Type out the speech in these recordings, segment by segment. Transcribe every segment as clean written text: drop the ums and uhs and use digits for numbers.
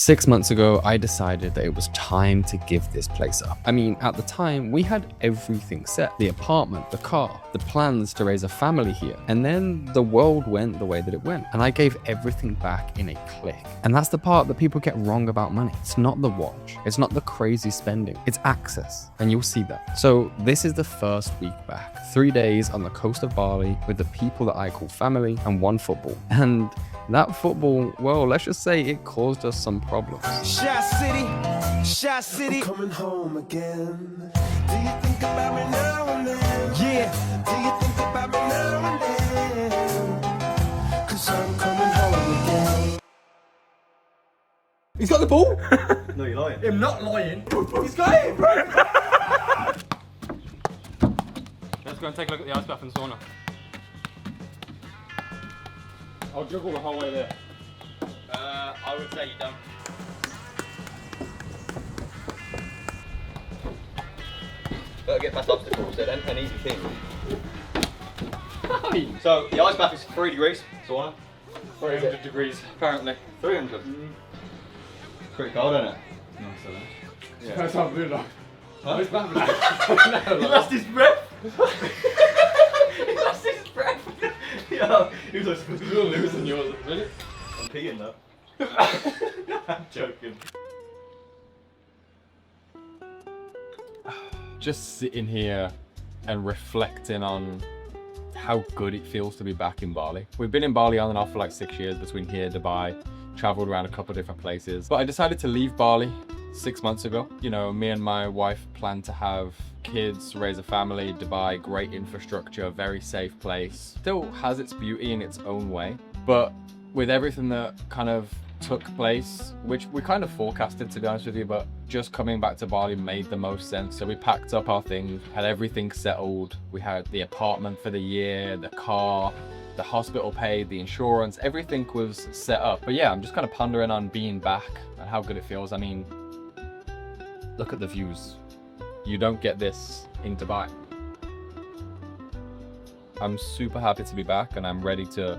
6 months ago, I decided that it was time to give this place up. I mean, at the time, we had everything set. The apartment, the car, the plans to raise a family here. And then the world went the way that it went. And I gave everything back in a click. And that's the part that people get wrong about money. It's not the watch. It's not the crazy spending. It's access. And you'll see that. So this is the first week back. 3 days on the coast of Bali with the people that I call family and one football. And that football, well, let's just say it caused us some problems. Shot City, I'm coming home again. Do you think about me now and then? Yeah, do you think about me now and then? 'Cause I'm coming home again. He's got the ball? No, you're lying. I'm not lying. He's got it, bro. Let's go and take a look at the ice bath and sauna. I'll juggle the whole way there. I would say you don't. Better get past obstacles, they're an easy thing. So, the ice bath is 3 degrees, sauna. 300 degrees, apparently. 300? Pretty cold, isn't it? No, so then. Yeah. That's how good I. Huh? It's bad. He lost his breath! He lost his breath! Yeah, he was like, You're losing yours, really? I'm peeing though. I'm joking. Just sitting here and reflecting on how good it feels to be back in Bali. We've been in Bali on and off for like 6 years between here, Dubai, traveled around a couple of different places. But I decided to leave Bali 6 months ago. You know, me and my wife plan to have kids, raise a family. Dubai, great infrastructure, very safe place. Still has its beauty in its own way. But with everything that kind of took place, which we kind of forecasted, to be honest with you, but just coming back to Bali made the most sense. So we packed up our things, had everything settled. We had the apartment for the year, the car, the hospital paid, the insurance, everything was set up. But yeah, I'm just kind of pondering on being back and how good it feels. I mean, look at the views. You don't get this in Dubai. I'm super happy to be back and I'm ready to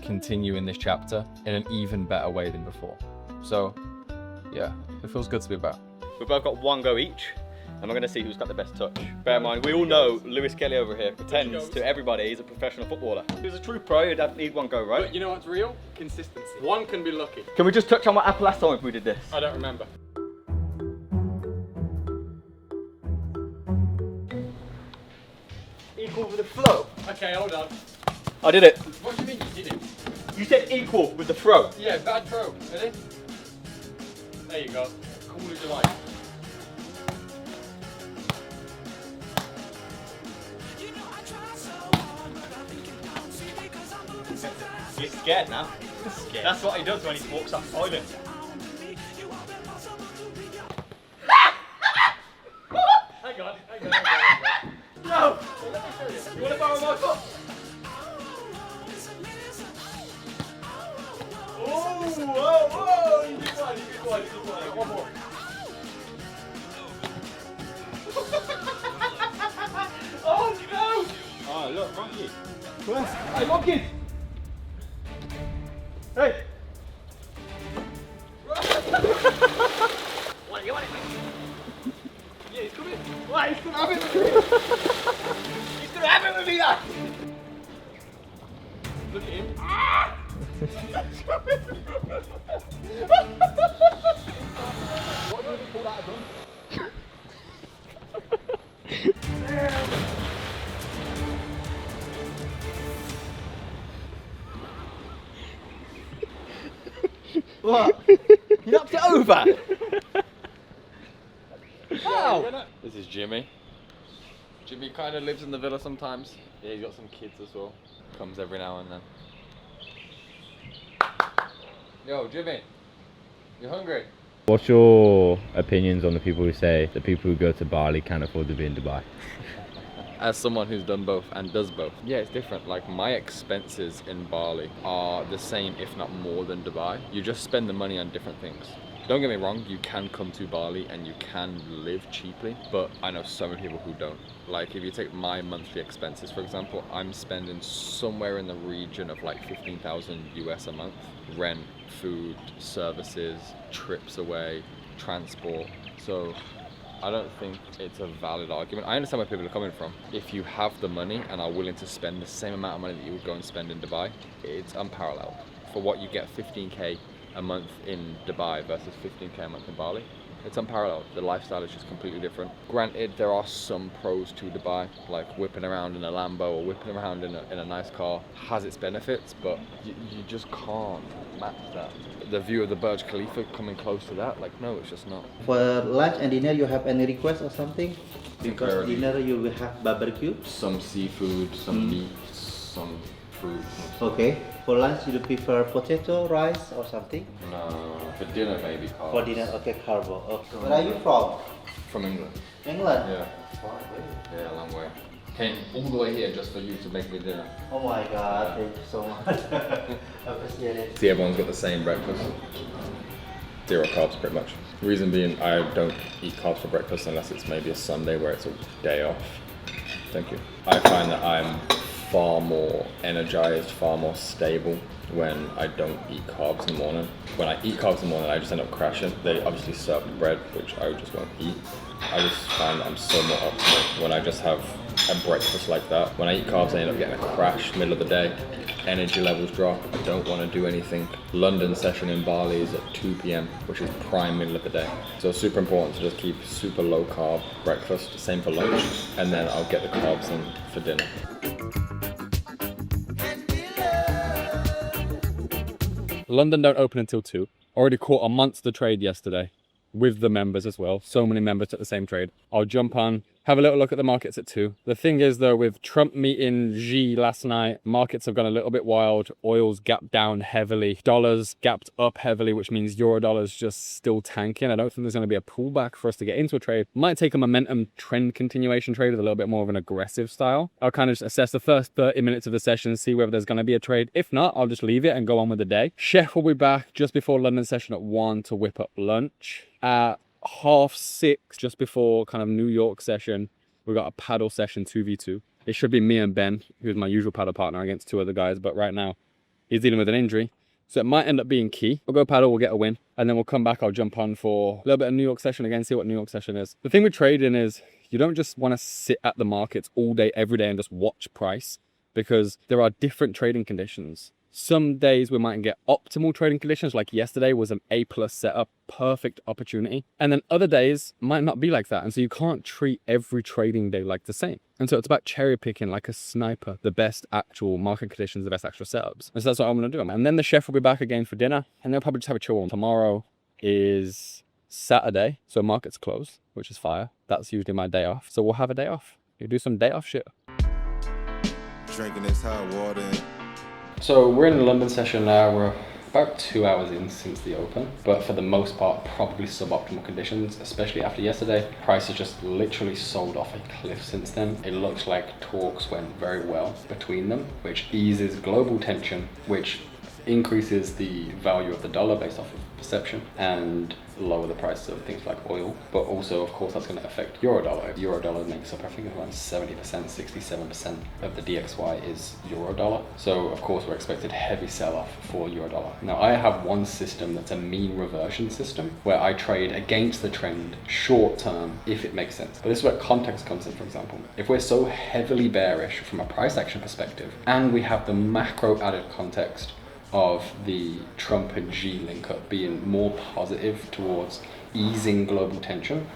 continue in this chapter in an even better way than before. So yeah, it feels good to be back. We've both got 1 go each, and we're going to see who's got the best touch. Bear in mind, we all know Lewis Kelly over here pretends to everybody he's a professional footballer. If he was a true pro, he'd have need 1 go, right? But you know what's real? Consistency. One can be lucky. Can we just touch on what happened last time if we did this? I don't remember. Equal with the flow. Okay, hold on. I did it. What do you mean you did it? You said equal with the throw. Yeah, bad throw. Ready? There you go. Cool as you like. He's scared now. Scared. That's what he does when he walks up toilet. Hang on. No! You want to borrow my cup? Oh, you did one. One more. Oh no! Oh look, monkey. Hey, monkey! Hey! What, you want it? Yeah, he's coming. What? He's gonna have it with me. He's gonna have it with me, that. Look at him. What do you call that a gun? What? You knocked it over? How? This is Jimmy. Jimmy kind of lives in the villa sometimes. Yeah, he's got some kids as well. Comes every now and then. Yo, Jimmy, you hungry? What's your opinions on the people who say the people who go to Bali can't afford to be in Dubai? as someone who's done both and does both, yeah, it's different. Like my expenses in Bali are the same, if not more than Dubai. You just spend the money on different things. Don't get me wrong, you can come to Bali and you can live cheaply, but I know so many people who don't. Like if you take my monthly expenses, for example, I'm spending somewhere in the region of like 15,000 US a month. Rent, food, services, trips away, transport. So I don't think it's a valid argument. I understand where people are coming from. If you have the money and are willing to spend the same amount of money that you would go and spend in Dubai, it's unparalleled. For what you get 15K a month in Dubai versus 15K a month in Bali, it's unparalleled. The lifestyle is just completely different. Granted, there are some pros to Dubai, like whipping around in a Lambo or whipping around in a nice car has its benefits, but you just can't match that. The view of the Burj Khalifa coming close to that, like no, it's just not. For lunch and dinner, you have any request or something? Because Incurred. dinner you will have barbecue. Some seafood, some meat, some fruit. Okay. For lunch, you prefer potato, rice, or something? No, for dinner maybe carbs. For dinner, okay, carbo. Okay. Where are you from? From England. England. Yeah. Far away. Yeah, a long way. Came all the way here just for you to make me dinner. Oh my God! Thank you so much. Appreciate it. See, everyone's got the same breakfast. 0 carbs, pretty much. Reason being, I don't eat carbs for breakfast unless it's maybe a Sunday where it's a day off. Thank you. I find that I'm far more energized, far more stable when I don't eat carbs in the morning. When I eat carbs in the morning, I just end up crashing. They obviously serve bread, which I just won't eat. I just find that I'm so more optimal when I just have a breakfast like that. When I eat carbs, I end up getting a crash middle of the day. Energy levels drop. I don't want to do anything. London session in Bali is at 2 p.m, which is prime middle of the day. So it's super important to just keep super low carb breakfast, same for lunch, and then I'll get the carbs in for dinner. London don't open until 2. Already caught a monster trade yesterday with the members as well. So many members at the same trade. I'll jump on, have a little look at the markets at 2. The thing is though, with Trump meeting Xi last night, markets have gone a little bit wild. Oil's gapped down heavily. Dollars gapped up heavily, which means euro dollar's just still tanking. I don't think there's going to be a pullback for us to get into a trade. Might take a momentum trend continuation trade with a little bit more of an aggressive style. I'll kind of just assess the first 30 minutes of the session, see whether there's going to be a trade. If not, I'll just leave it and go on with the day. Chef will be back just before London session at 1 to whip up lunch. At 6:30, just before kind of New York session, we've got a paddle session 2v2. It should be me and Ben, who's my usual paddle partner, against 2 other guys, but right now he's dealing with an injury, so it might end up being key. We'll go paddle, we'll get a win, and then we'll come back. I'll jump on for a little bit of New York session again, see what New York session is. The thing with trading is you don't just want to sit at the markets all day every day and just watch price, because there are different trading conditions. Some days we might get optimal trading conditions, like yesterday was an A+ setup, perfect opportunity. And then other days might not be like that. And so you can't treat every trading day like the same. And so it's about cherry picking like a sniper, the best actual market conditions, the best actual setups. And so that's what I'm gonna do. And then the chef will be back again for dinner, and they'll probably just have a chill on. Tomorrow is Saturday, so markets close, which is fire. That's usually my day off. So we'll have a day off. You do some day off shit. Drinking this hot water. So we're in the London session now. We're about 2 hours in since the open, but for the most part, probably suboptimal conditions, especially after yesterday. Price has just literally sold off a cliff since then. It looks like talks went very well between them, which eases global tension, which increases the value of the dollar based off of perception and lower the price of things like oil. But also, of course, that's going to affect euro dollar. Euro dollar makes up, I think, around 70%, 67% of the DXY is euro dollar. So, of course, we're expected heavy sell-off for euro dollar. Now, I have one system that's a mean reversion system where I trade against the trend short term if it makes sense. But this is where context comes in, for example. If we're so heavily bearish from a price action perspective and we have the macro added context of the Trump and Xi link up being more positive towards easing global tension,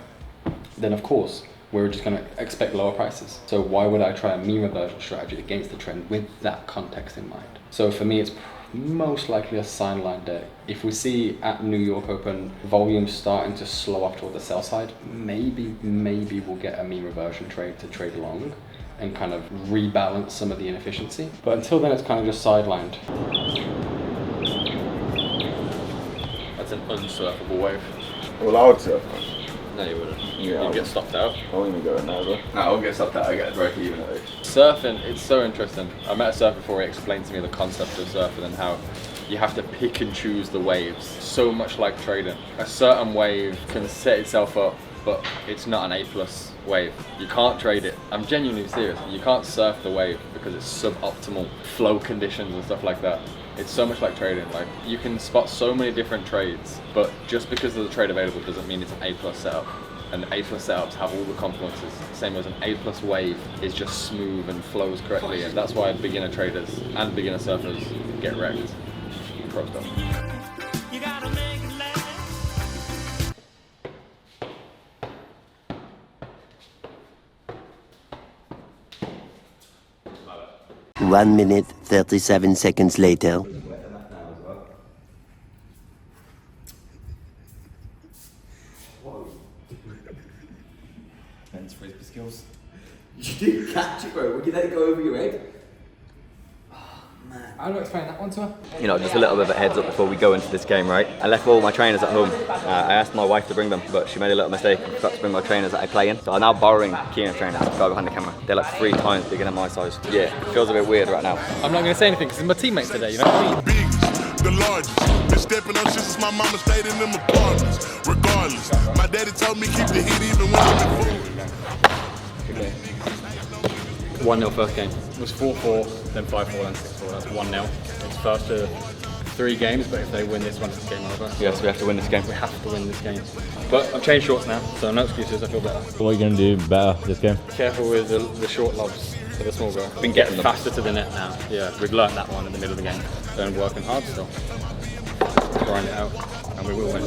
then of course we're just going to expect lower prices. So why would I try a mean reversion strategy against the trend with that context in mind? So for me, it's most likely a sign line day. If we see at New York Open volumes starting to slow up toward the sell side, maybe we'll get a mean reversion trade to trade long and kind of rebalance some of the inefficiency. But until then, it's kind of just sidelined. That's an unsurfable wave. Well, I would surf. No, you wouldn't. Yeah, You'd get stopped out. I won't even go in there, bro. No, I won't get stopped out. I get break even at least. Surfing, it's so interesting. I met a surfer before. He explained to me the concept of surfing and how you have to pick and choose the waves. So much like trading. A certain wave can set itself up, but it's not an A+ wave. You can't trade it. I'm genuinely serious. You can't surf the wave because it's suboptimal flow conditions and stuff like that. It's so much like trading. Like, you can spot so many different trades, but just because there's a trade available doesn't mean it's an A+ setup. And A+ setups have all the confluences. Same as an A+ wave is just smooth and flows correctly, and that's why beginner traders and beginner surfers get wrecked. Pro stuff. You gotta make it last. 1 minute, 37 seconds later. Men's frisbee skills. You didn't catch it, bro. Would you let it go over your head? How do I explain that one to her? You know, just a little bit of a heads up before we go into this game, right? I left all my trainers at home. I asked my wife to bring them, but she made a little mistake and forgot to bring my trainers that I play in. So I'm now borrowing Keenan's trainers to go behind the camera. They're like 3 times bigger than my size. Yeah, it feels a bit weird right now. I'm not going to say anything because it's my teammates today, you know what I mean? Biggest, the largest. Been stepping up since my mama stayed in them apartments. Regardless, my daddy told me keep the heat even when I'm in food. 1-0 first game. It was 4-4, then 5-4, then 6-4. That's 1-0. It's first to 3 games, but if they win this one, it's game over. Yes, we have to win this game. We have to win this game. But I've changed shorts now, so no excuses, I feel better. What are you going to do better this game? Careful with the short lobs for the small guy. Been getting them. Faster to the net now. Yeah, we've learnt that one in the middle of the game. So I'm working hard still. Grind it out, and we will win.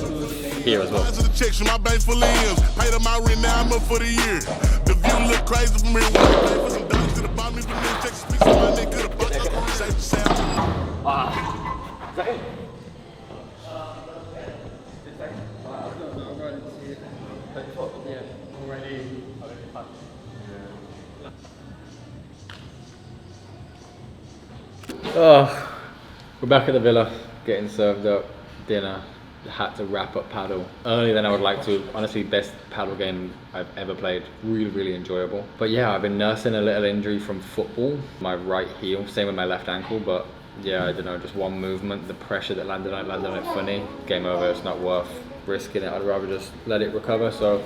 Here as well. To the checks from my bank full of M's. Paid up my rent, now I'm up for the year. The view look crazy from here. Pay for some dollars to the bottom, even then check speaks to my nigga. Could have fucked up, safe to say. Is that it? Oh, we're back at the villa, getting served up dinner. Had to wrap up paddle earlier than I would like to. Honestly, best paddle game I've ever played. Really, really enjoyable. But yeah, I've been nursing a little injury from football. My right heel, same with my left ankle, but yeah, I don't know, just one movement, the pressure that landed on it funny. Game over, it's not worth risking it. I'd rather just let it recover. So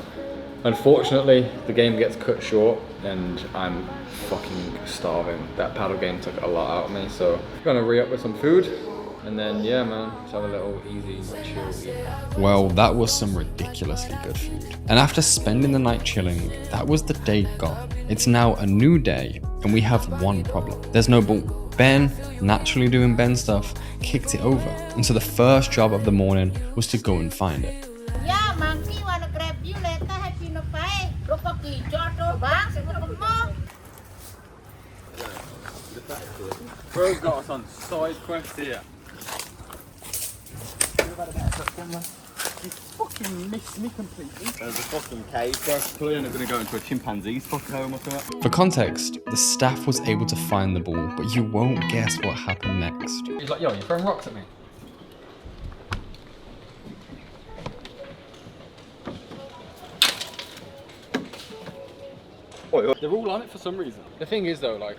unfortunately, the game gets cut short and I'm fucking starving. That paddle game took a lot out of me, so gonna re-up with some food. And then, yeah, man, just have a little easy, chill eat. Well, that was some ridiculously good food. And after spending the night chilling, that was the day gone. It's now a new day, and we have one problem. There's no ball. Ben, naturally doing Ben stuff, kicked it over. And so the first job of the morning was to go and find it. Yeah, monkey wanna grab you later, happy no pay. Look at the jotto bang, Bro's got us on side quest here. You fucking missed me completely. There's a fucking cave, bro. Clearly not going to go into a chimpanzee's fucking home or something. For context, the staff was able to find the ball, but you won't guess what happened next. He's like, yo, you're throwing rocks at me. They're all on it for some reason. The thing is though, like,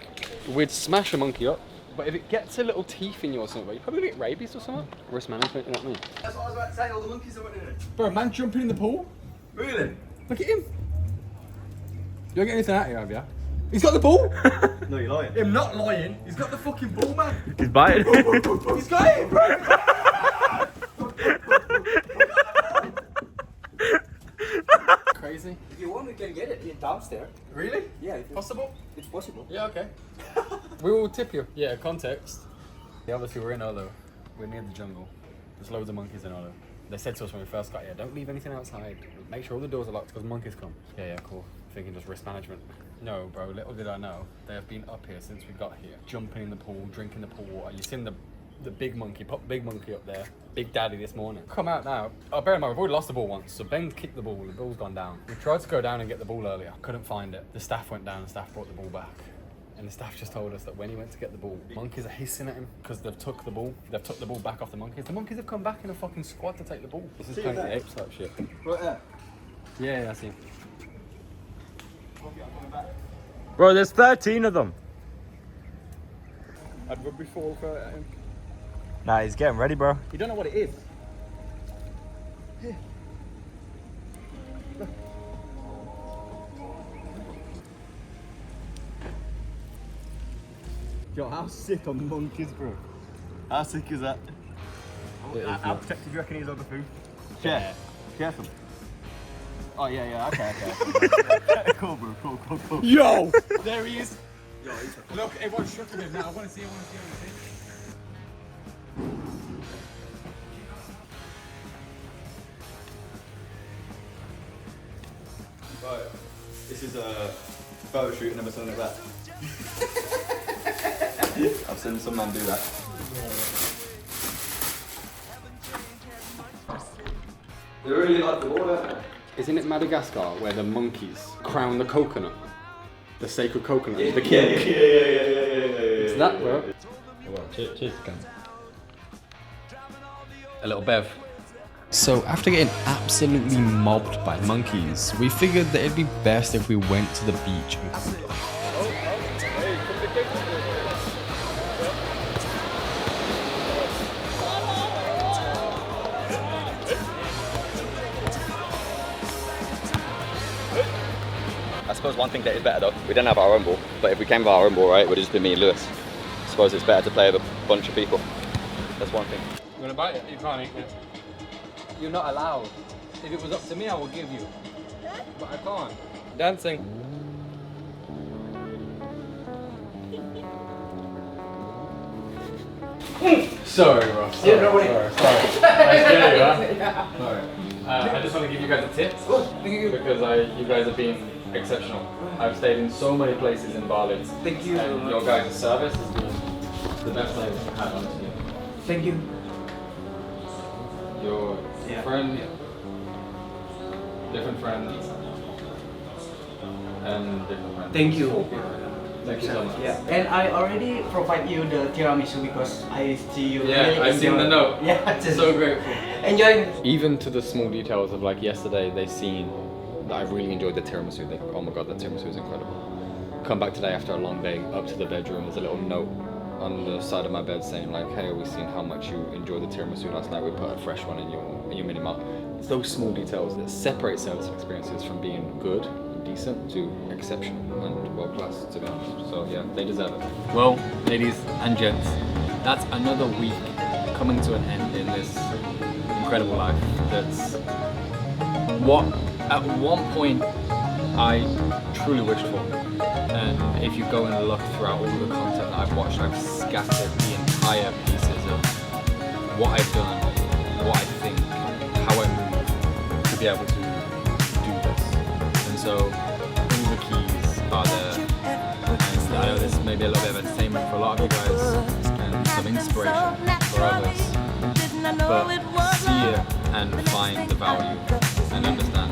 we'd smash a monkey up, but if it gets a little teeth in you or something, you probably get rabies or something. Risk management, you know what I mean? That's what I was about to say, all the monkeys are in it. Bro, man jumping in the pool? Really? Look at him. You don't get anything out here, have you? He's got the ball! No, you're lying. I'm not lying. He's got the fucking ball, man. He's biting. He's got it, bro! Crazy. If you want, we can get it downstairs. Really? Yeah, Possible? it's possible. Yeah, okay. We will tip you. Yeah, context. Yeah, obviously we're in Olo. We're near the jungle. There's loads of monkeys in Olo. They said to us when we first got here, don't leave anything outside. Make sure all the doors are locked because monkeys come. Yeah, cool. Thinking just risk management. No, bro, little did I know, they have been up here since we got here. Jumping in the pool, drinking the pool water. You've seen the big monkey, pop big monkey up there. Big daddy this morning. Come out now. Oh, bear in mind, we've already lost the ball once. So Ben kicked the ball ball's gone down. We tried to go down and get the ball earlier. Couldn't find it. The staff went down and staff brought the ball back. And the staff just told us that when he went to get the ball, monkeys are hissing at him because they've took the ball. They've took the ball back off the monkeys. The monkeys have come back in a fucking squad to take the ball. This is Planet of the Apes type shit. Right there. Yeah, I see. Bro, there's 13 of them. I'd rugby fall for him. Nah, he's getting ready, bro. You don't know what it is. Yo, how sick are monkeys, bro? How sick is that? How protected do you reckon he is over food? Yeah. Careful. Oh, yeah, okay. Cool, bro, cool. Yo! There he is. Yo, look, everyone's shucking him now. I want to see. Right, this is a photo shoot, never something like that. I've seen some man do that. They really like the water. Isn't it Madagascar where the monkeys crown the coconut? The sacred coconut, the king. Yeah. It's that, bro. Cheers, Cam. A little bev. So after getting absolutely mobbed by monkeys, we figured that it'd be best if we went to the beach and cooled off. I suppose one thing that is better though, we didn't have our own ball, but if we came with our own ball, right, it would just be me and Lewis. I suppose it's better to play with a bunch of people. That's one thing. You wanna bite it? You can't eat it. You're not allowed. If it was up to me, I would give you. But I can't. Dancing. Sorry, bro. Sorry. I scared you, huh? Sorry. I just want to give you guys a tip because you guys have been exceptional. I've stayed in so many places in Bali. Thank you. And your guys' service has been the best I've had, honestly. Thank you. Your friend, different friends, and different friends. Thank you. Thank you so much. Yeah, and I already provide you the tiramisu because I see you. Yeah, really I seen enjoy. the note. Yeah, just So grateful. enjoy. Even to the small details of like yesterday, they seen that I really enjoyed the tiramisu. They, oh my god, that tiramisu is incredible. Come back today after a long day, up to the bedroom. There's a little note on the side of my bed saying like, hey, we've seen how much you enjoyed the tiramisu last night. We put a fresh one in your mini mart. It's those small details that separate service experiences from being good, decent, to exceptional and world class, to be honest. So yeah, they deserve it. Well, ladies and gents, that's another week coming to an end in this incredible life. That's what at one point I truly wished for. And if you go and look throughout all the content that I've watched, I've scattered the entire pieces of what I've done, what I think, how I move to be able to do this. And so all the keys are there. And I know this may be a little bit of entertainment for a lot of you guys and some inspiration for others. But see it and find the value and understand